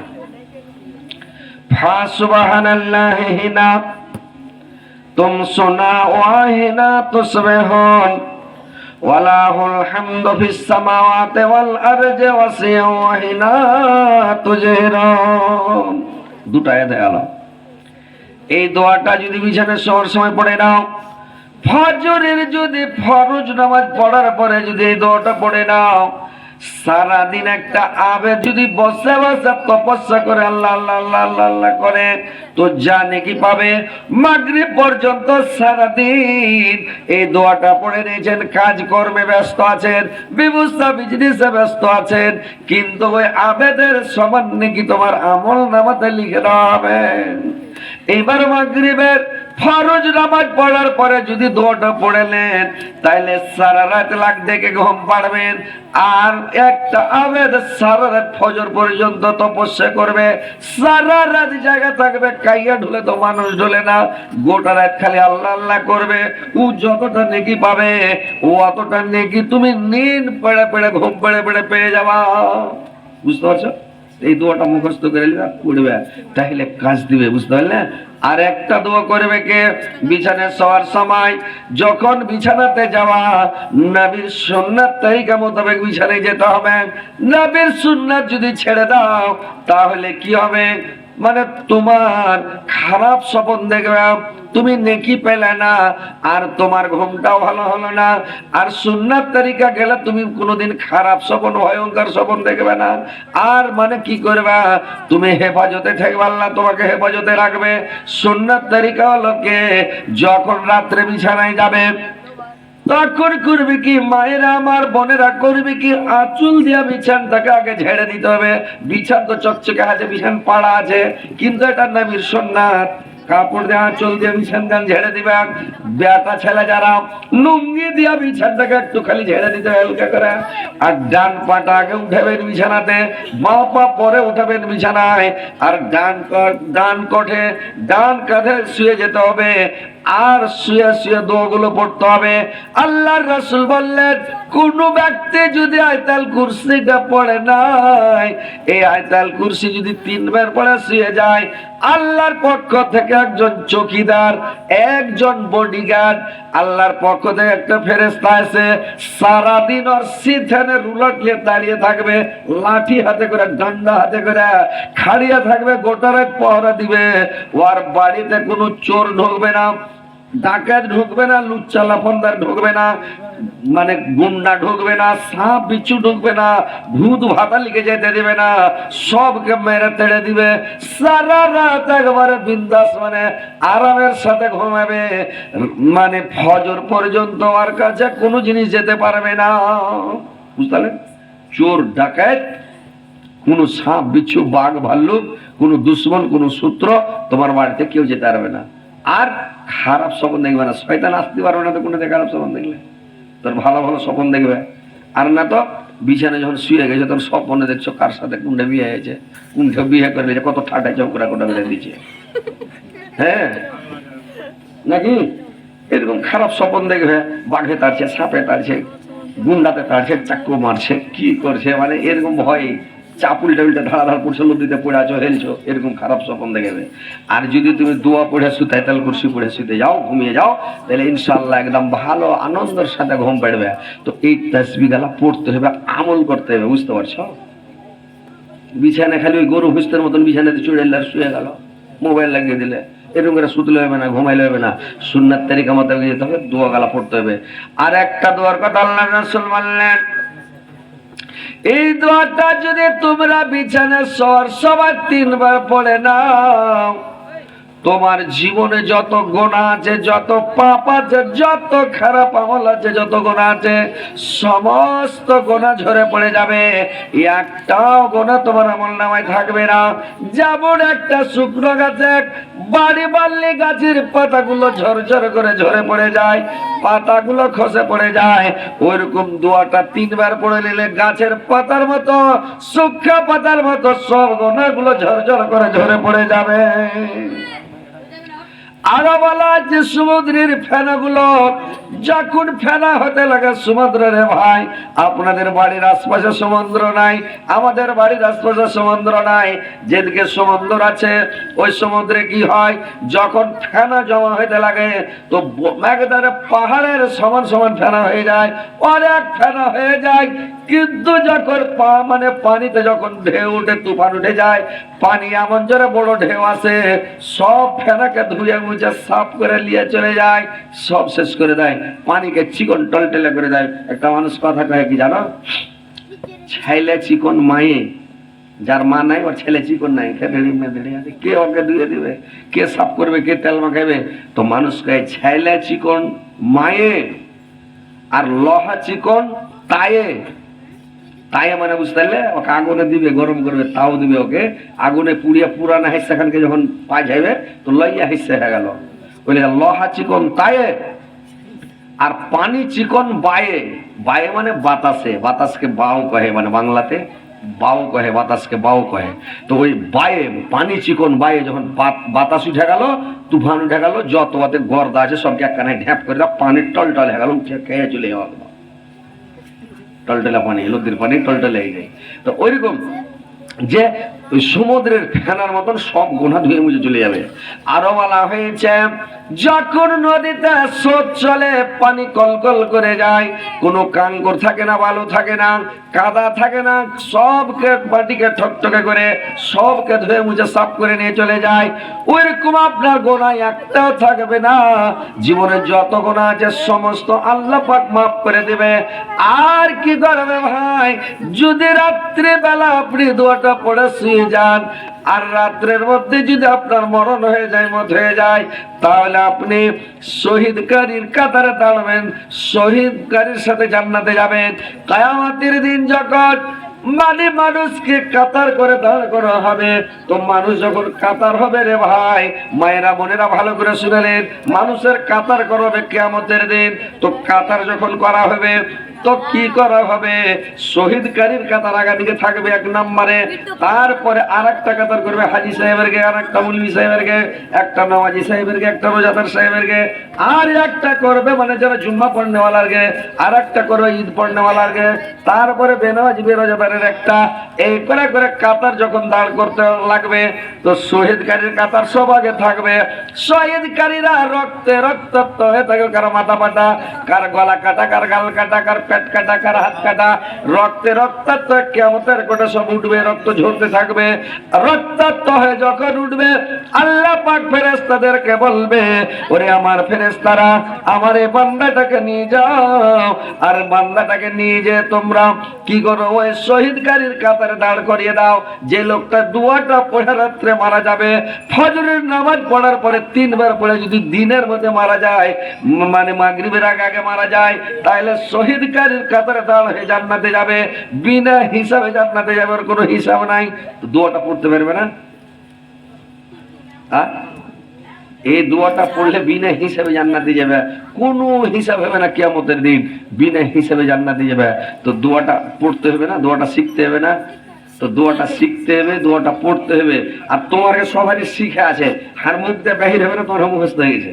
ফাসুবহানাল্লাহি হিনা তুমসুনা ওয়া হিনা তুসবিহুন ওয়ালাহুল হামদু ফিস সামাওয়াতি ওয়াল আরদি ওয়াসিয়া ওয়া হিনা তুজহিরুন। দুটো আয়াত আলো। এই দোয়াটা যদি বিছানায় শোয়ার সময় পড়ে নাও, ফজরের যদি ফরজ নামাজ পড়ার পরে যদি এই দোয়াটা পড়ে নাও, সারাদিন একটা আবেদ যদি বসে বসে তপস্যা করে আল্লাহ আল্লাহ আল্লাহ আল্লাহ আল্লাহ করে, তো যা নেকি পাবে। মাগরিব পর্যন্ত সারাদিন এই দোয়াটা পড়ে নিয়েছেন, কাজ কর্মে ব্যস্ত আছেন, ব্যবসা বিজনেসে ব্যস্ত আছেন, কিন্তু ওই আবেদের সমান নেকি তোমার আমল নামাতে লিখে দেওয়া হবে। এইবার মাগরিবের ফরজ নামাজ পড়ার পরে যদি দোয়াটা পড়েলেন, তাইলে সারা রাত লাখ দেখে ঘুম পাড়বেন। আর একটা আবেদ সারা রাত ফজর পর্যন্ত তপস্যা করবে, সারা রাত জায়গা থাকবে, কাইয়া ঢুলে তো মানুষ ঢুলে না, গোটা রাত খালি আল্লাহ আল্লাহ করবে। ও যতটা নেকি পাবে, ও অতটা নেকি তুমি নিন পেড়ে পেড়ে ঘুম পেড়ে পেড়ে পেয়ে যাবা। বুঝতে পারছো? এই দোয়াটা মুখস্থ করে নিবে পড়বে, তাহলে কাজ দিবে, বুঝতে পারলে? আর একটা দোয়া করবে কে? বিছানায় শোয়ার সময় যখন বিছানাতে যাওয়া, নবীর সুন্নাত তরিকা মোতাবেক বিছানায় যেতে হবে। নবীর সুন্নাত যদি ছেড়ে দাও তাহলে কি হবে? মানে তোমার খারাপ স্বপ্ন দেখবে, তুমি নেকি পেলে না, আর তোমার ঘুমটাও ভালো হলো না। আর সুন্নাত তরিকা গেলে তুমি কোনোদিন খারাপ স্বপ্ন, ভয়ঙ্কর স্বপ্ন দেখবে না। আর মানে কি করবা? তুমি হেফাজতে থাকবে, আল্লাহ তোমাকে হেফাজতে রাখবে। সুন্নাত তরিকা হলো কে? যখন রাত্রে বিছানায় যাবে তখন করবে কি, মায়েরা আমার বোনেরা করবে কি, আঁচল দিয়া বিছানটাকে আগে ঝেড়ে দিতে হবে। বিছান তো চকচকে আছে, বিছান পাড়া আছে, কিন্তু এটা নবীর সুন্নাত। কাপড় দিয়ে আঁচল দিয়ে বিছানটা ঝেড়ে দিবে। বেটা ছেলে যারা, লুঙ্গি দিয়া বিছানটাকে একটু খালি ঝেড়ে দিতে হালকা করে। আর ডান পাটা আগে উঠাবেন বিছানাতে, বাঁ পা পরে উঠাবেন বিছানায়। আর ডান কাঁধে শুয়ে যেতে হবে। আর শুয়ে শুয়ে দোয়াগুলো পড়তে হবে। আল্লাহর রাসূল বললেন, কোন ব্যক্তি যদি আয়াতুল কুরসিটা পড়ে নাই, এই আয়াতুল কুরসি যদি 3 বার পড়ে শুয়ে যায়, আল্লাহর পক্ষ থেকে একজন চৌকিদার, একজন বডিগার্ড, আল্লাহর পক্ষ থেকে একটা ফেরেশতা আছে, সারাদিন ওর সিথানে রুলট নিয়ে দাঁড়িয়ে থাকবে, লাঠি হাতে করে, ডান্ডা হাতে করে খাড়িয়ে থাকবে, গোটা রাত পহরা দিবে। ওর বাড়িতে কোনো চোর ঢুকবে না, ডাকাত ঢুকবে না, লুচ্চা লাফানদার ঢুকবে না, মানে গুন্ডা ঢুকবে না, সাপ বিচ্ছু ঢুকবে না, ভূত ভাতা লিখে যেতে দিবে না, সবকে মেরে তেড়ে দিবে। সারা রাত একবারে বিন্দাস, মানে আরামের সাথে ঘুমাবে। মানে ফজর পর্যন্ত আর কাছে কোনো জিনিস যেতে পারবে না, বুঝতে? চোর ডাকাত, কোনো সাপ বিচ্ছু, বাঘ ভাল্লুক, কোনো দুশ্মন, কোনো সূত্র তোমার বাড়িতে কেউ যেতে পারবে না। আর খারাপ স্বপ্ন দেখবে না, শয়তান আসতে পারবে না তো কোনো খারাপ স্বপ্ন দেখলে। তোর ভালো ভালো স্বপ্ন দেখবে। আর না তো বিছানায় যখন শুয়ে গেছে তখন স্বপ্নে দেখছো কার সাথে কোনটা বিয়ে হয়েছে, কোনটা বিয়ে করে নিয়েছে, কত ঠাটাই চকরা কোটা করে দিচ্ছে, হ্যাঁ নাকি? এরকম খারাপ স্বপ্ন দেখবে, বাঘে তাড়ছে, সাপে তাড়ছে, গুন্ডাতে তাড়ছে, চাকু মারছে, কি করছে, মানে এরকম ভয়, চাপুল টাপুলটা ধারাধার পড়ছে, নদীতে পড়ে আছো, হেলছো, এরকম খারাপ স্বপ্ন দেখবে। আর যদি তুমি দোয়া পড়ে শুতে, আয়াতুল কুরসি পড়ে শুতে যাও, ঘুমিয়ে যাও, তাহলে ইনশাআল্লাহ একদম ভালো আনন্দের সাথে ঘুম পাড়বে। তো এই তাসবিহ গালা পড়তে হবে, আমল করতে হবে, বুঝতে পারছো? বিছানায় খালি ওই গরু হুস্তের মতন বিছানাতে চুড়েলার শুয়ে গেল, মোবাইল লাগিয়ে দিলে, এরকম করে শুতলে হবে না, ঘুমাইলে হবে না। সুন্নাত তরিকা মোতাবেক যেতে হবে, দোয়া গালা পড়তে হবে। আর একটা দোয়ার কথা আল্লাহর রাসূল বললেন, এই দোয়াটা যদি তোমরা বিছানায় শোয়ার সময় 3 বার পড়ে নাও, তোমার জীবনে যত গুনাহ আছে, যত পাপ আছে, যত খারাপ আমল আছে, যত গুনাহ আছে, সমস্ত গুনাহ ঝরে পড়ে যাবে। একটাও গুনাহ তোমার আমলনামায় থাকবে না। যেমন একটা শুকনো গাছে বাড়ি বাড়লে গাছের পাতাগুলো ঝরঝর করে ঝরে পড়ে যায়, পাতাগুলো খসে পড়ে যায়, ওইরকম দোয়াটা 3 বার পড়ে নিলে গাছের পাতার মতো, শুকনো পাতার মতো সব গুনাহগুলো ঝরঝর করে ঝরে পড়ে যাবে। আরো বলা যে সমুদ্রের ফেনাগুলো যখন ফেনা হতে লাগে, সমুদ্রের ভাই, আপনাদের বাড়ির আশপাশে সমুদ্র নাই, আমাদের বাড়ির আশপাশে সমুদ্র নাই, যেদিকে সমুদ্র আছে ওই সমুদ্রে কি হয়, যখন ফেনা জমা হতে লাগে তো একবারে পাহাড়ের সমান সমান ফেনা হয়ে যায়, অনেক ফেনা হয়ে যায়। কিন্তু যখন মানে পানিতে যখন ঢেউ উঠে, তুফান উঠে যায়, পানি এমন জোরে বড় ঢেউ আসে, সব ফেনাকে ধুয়ে মুছে সাফ করে নিয়ে চলে যায়, সব শেষ করে দেয়, পানিকে চিকন টলটলে করে দেয়। একটা মানুষ কথা কয় কি জানো, ছেলে চিকন মায়ে, যার মা নাই ওর ছেলে চিকন নাই, কে ওকে ধুয়ে দিবে, কে সাফ করবে, কে তেল মাখাবে? তো মানুষ কয় ছেলে চিকন মায়ে আর লোহা চিকন তায়ে। তাই মানে বুঝতে পারলে, ওকে আগুনে দিবে, গরম করবে, তাও দিবে, ওকে আগুনে পুড়িয়ে পুরানা হিস্সা খানকে যখন পা যাইবে তো লইয়া হিস্সা হয়ে গেল। বলে লোহা চিকন তায়ে আর পানি চিকন বায়ে। বায়ে মানে বাতাসে, বাতাসকে বাউ কহে, মানে বাংলাতে বাউ কহে, বাতাসকে বাউ কহে। তো ওই বায়ে, পানি চিকন বায়ে যখন বাতাস উঠে গেল, তুফান উঠে গেল, যত বাতে গর্দা আছে সবকে একখানায় ঢ্যাপ করে দাও, পানির টলটল হয়ে গেল, উঠে খেয়ে চলে যাওয়া, টলটলা পানি, নদীর পানি টলটলে হয়ে যায়। তো ওইরকম যে ওই সমুদ্রের ফেনার মতন সব গুনাহ ধুয়ে মুছে চলে যাবে। আরো বলা হয়েছে যখন নদীতে স্রোত চলে, পানি কলকল করে যায়, কোনো কাঙ্কর থাকে না, বালু থাকে না, কাদা থাকে না, সবকে মাটিকে ঠকঠকে করে সবকে ধুয়ে মুছে সাফ করে নিয়ে চলে যায়। ওইরকম আপনার গোনা একটাও থাকবে না। জীবনে যত গোনা আছে সমস্ত আল্লাহ পাক মাফ করে দেবে। আর কি করবে ভাই, যদি রাত্রে বেলা আপনি দোয়াটা পড়ে শুয়ে যান, আর রাত্রের মধ্যে যদি আপনার মরণ হয়ে যায়, মত হয়ে যায়, তাহলে আপনি শহীদকারীর কাতারে দাঁড়াবেন, শহীদকারীর সাথে জান্নাতে যাবেন। কিয়ামতের দিন যখন মানুষকে কাতার করে দাঁড় করা হবে, তো মানুষ যখন কাতার হবে রে ভাই, মায়েরা বোনেরা ভালো করে শুনলেন, মানুষের কাতার করবে কিয়ামতের দিন। তো কাতার যখন করা হবে, তো কি করা হবে, শহীদকারীর কাতার আগা দিকে থাকবে এক নম্বরে, তারপরে আর একটা কাতার করবে হাজি সাহেবের গে, আর একটা মুলবি সাহেবের গে, একটা নামাজি সাহেবের গে, একটা রোজাদার সাহেবের গে, আর একটা করবে মানে যারা জুম্মা পড়নেওয়ালার গে, আর একটা করবে ঈদ পড়নেওয়ালার গে, তারপরে বেনামাজি বেরোজাদারের একটা, এই করে করে কাতার যখন দাঁড় করতে লাগবে, তো শহীদকারীর কাতার সব আগে থাকবে। শহীদকারীরা রক্তে রক্তাক্ত হয়ে থাকে, কারো মাথা ফাটা, কার গলা কাটা, কার গাল কাটা, কার পেট কাটা, কার হাত কাটা, রক্তে রক্তাক্ত কিয়ামতের কোটা সব উঠবে, রক্ত ঝরতে থাকবে। রক্তাক্ত হয়ে যখন উঠবে, আল্লাহ পাক ফেরেশতাদেরকে বলবে, ওরে আমার ফেরেশতারা, আমার এই বান্দাটাকে নিয়ে যাও, আর বান্দাটাকে নিয়ে যে তোমরা কি করো, ওই শহীদকারীর কাতারে দাঁড় করিয়ে দাও। যে লোকটা দুয়াটা পড়ে রাত্রে মারা যাবে, ফজরের নামাজ পড়ার পরে 3 বার পড়ে যদি দিনের মধ্যে মারা যায়, মানে মাগরিবের আগে মারা যায়, তাহলে শহীদকারীর কাতারে দাঁড় হয়ে জান্নাতে যাবে, বিনা হিসাবে জান্নাতে যাবে, ওর কোনো হিসাব নাই। তো দোয়াটা পড়তে পারবে না? এই দোয়াটা পড়লে বিনা হিসাবে জান্নাতে যাবে, কোনো হিসাব হবে না কিয়ামতের দিন, বিনা হিসাবে জান্নাতে যাবে। তো দোয়াটা পড়তে হবে না, দোয়াটা শিখতে হবে না? তো দোয়াটা শিখতে হবে, দোয়াটা পড়তে হবে। আর তোমার সবারই শিখে আছে, আর মুখ দিয়ে বাহির হবে না, তোমার মুখস্থ হয়ে গেছে,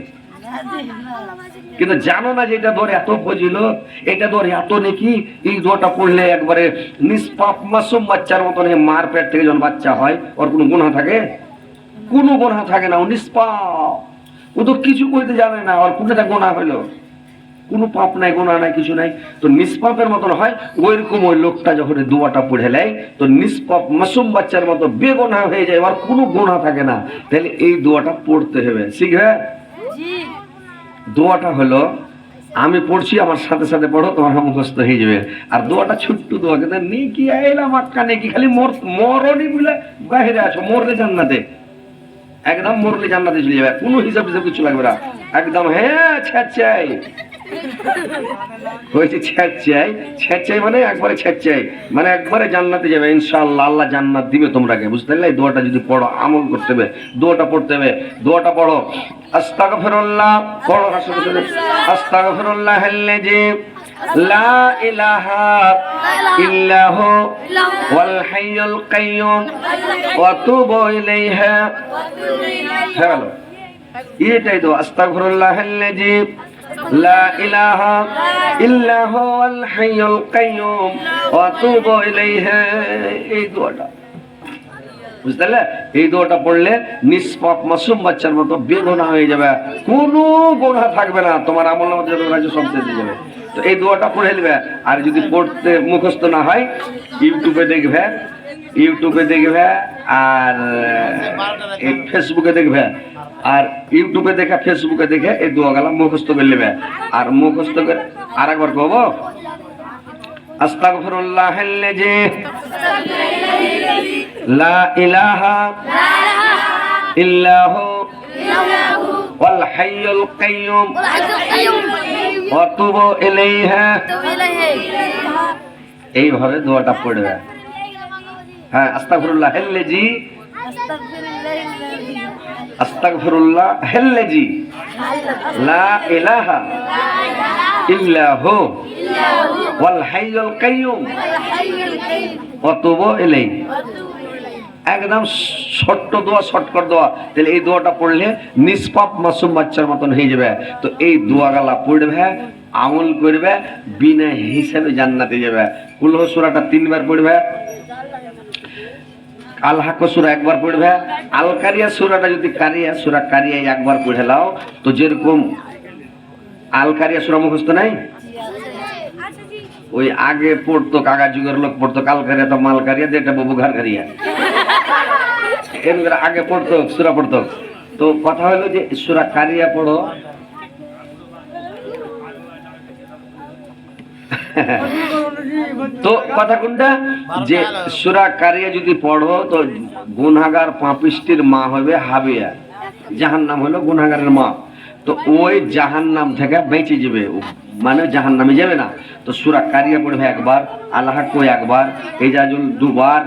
কিন্তু জানো না যে এটা দোয়ার এত ফজিলত, এটা দোয়ার এত নেকি। এই দোয়াটা পড়লে একবারে নিষ্পাপ মাসুম বাচ্চার মতন, মার পেট থেকে যখন বাচ্চা হয়, ওর কোনো গুনাহ থাকে? কোনো গুনাহ থাকে না, ও নিষ্পাপ, ও তো কিছু করতে জানে না, ওর কোনটা গুনাহ হইলো, কোনো পাপ নাই, গুনাহ নাই, কিছু নাই, তো নিষ্পাপের মতন হয়। ওইরকম ওই লোকটা যখন দোয়াটা পড়ে নেয়, তো নিষ্পাপ মাসুম বাচ্চার মতো বেগুনাহ হয়ে যায়, আর কোনো গুনাহ থাকে না। তাহলে এই দোয়াটা পড়তে হবে, শিখবে? দোয়াটা হলো, আমি পড়ছি, আমার সাথে সাথে পড়ো, তোমার মুখস্থ হয়ে যাবে। আর দোয়াটা ছোট্ট দোয়া, কিন্তু নেকি আইলাম আক্কা নেকি, খালি মরণই বলে বাইরে আছো, মরলে জান্নাতে, একদম মরলে জান্নাতে চলে যাবে, কোনো হিসাব হিসাব কিছু লাগবে না, একদম হ্যাঁ ছ্যাঁচাই হয়েছে, ছ্যাঁচাই ছ্যাঁচাই মানে একবারে ছ্যাঁচাই, মানে একবারে জান্নাতে যাবে ইনশাআল্লাহ, আল্লাহ জান্নাত দিবে তোমরাকে, বুঝতে পারলে? এই দোয়াটা যদি পড়ো, আমল করতে হবে, দোয়াটা পড়তে হবে। দোয়াটা পড়ো, আস্তাগফিরুল্লাহ, পড়ো আস্তাগফিরুল্লাহাল্লাযী লা ইলাহা ইল্লাহু ওয়াল হাইয়ুল কাইয়্যুম ওয়া তুবু ইলাইহি। হ্যালো, এটাই তো আস্তাগফিরুল্লাহাল্লাযী লা ইলাহা ইল্লাহু ওয়াল হাইয়ুল কাইয়্যুম ওয়া তুবু ইলাইহি। এই দোয়াটা, বুঝতে পারলে? এই দোয়াটা পড়লে নিষ্পাপ মাসুম বাচ্চার মতো বেগুনাহ হয়ে যাবে, কোনো গুনাহ থাকবে না, তোমার আমলের মধ্যে যত আছে সব শেষ হয়ে যাবে। তো এই দোয়াটা পড়ে নেবে। আর যদি পড়তে মুখস্থ না হয়, ইউটিউবে দেখবে, আর এই ফেসবুকে দেখবে, আর ইউটিউবে দেখে ফেসবুকে দেখে এই দোয়াগুলা মুখস্থ করে নেবে। আর মুখস্থ করে আর একবার কব, আস্তাগফিরুল্লাহাল্লাযী লা ইলাহা ইল্লাহু ওয়াল হাইয়ুল কাইয়্যুম ওয়া তুবু ইলাইহি। এইভাবে দোয়াটা পড়বে। হ্যাঁ, আস্তাগফিরুল্লাহাল্লাযী, আস্তাগফিরুল্লাহাল্লাযী লা ইলাহা ইল্লাহু ওয়াল হাইয়ুল কাইয়্যুম ওয়া তুবু ইলাইহি। একদম ছোট্ট দোয়া, শর্টকাট দোয়া। তাহলে এই দোয়াটা পড়লে নিষ্পাপ মাসুম বাচ্চার মতন হয়ে যাবে। তো এই দোয়াগুলা পড়বে, আমল করবে, বিনা হিসাবে জান্নাতে যাবে। কুল সূরাটা 3 বার পড়বে, আল হাক্ক সূরা একবার পড়বে, আল কারিয়া সূরাটা যদি কারিয়া সূরা কারিয়া একবার পড়ে নাও, তো যেরকম আল কারিয়া সূরা মুখস্থ নাই, ওই আগে পড়তো কাগা যুগের লোক পড়তো কাল কারিয়া তো মাল কারিয়া, যেটা বাবু ঘর কারিয়া, এর আগে পড়তো সূরা পড়তো। তো কথা হলো যে সূরা কারিয়া পড়ো, তো কথা কোনটা যে সূরা কারিয়া যদি পড়ো তো গুনাহগার পাপিষ্টির মা হবে হাবিয়া, জাহান্নাম হলো গুনাহগারের মা, তো ওই জাহান্নাম থেকে বেঁচে যাবে, মানে জাহান্নামে যাবে না। তো সূরা কারিয়া পড়বে একবার, আল্লাহ কই একবার, ইজাজুল দুবার,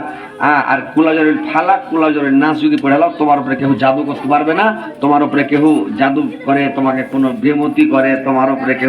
আর কুলাজরের ফালাক কুলাজরের নাস যদি পড়ে নাও, তোমার উপরে কেউ জাদু করতে পারবে না, তোমার উপরে কেউ জাদু করে, তোমাকে কোনো বিমতি করে, তোমার উপরে কেউ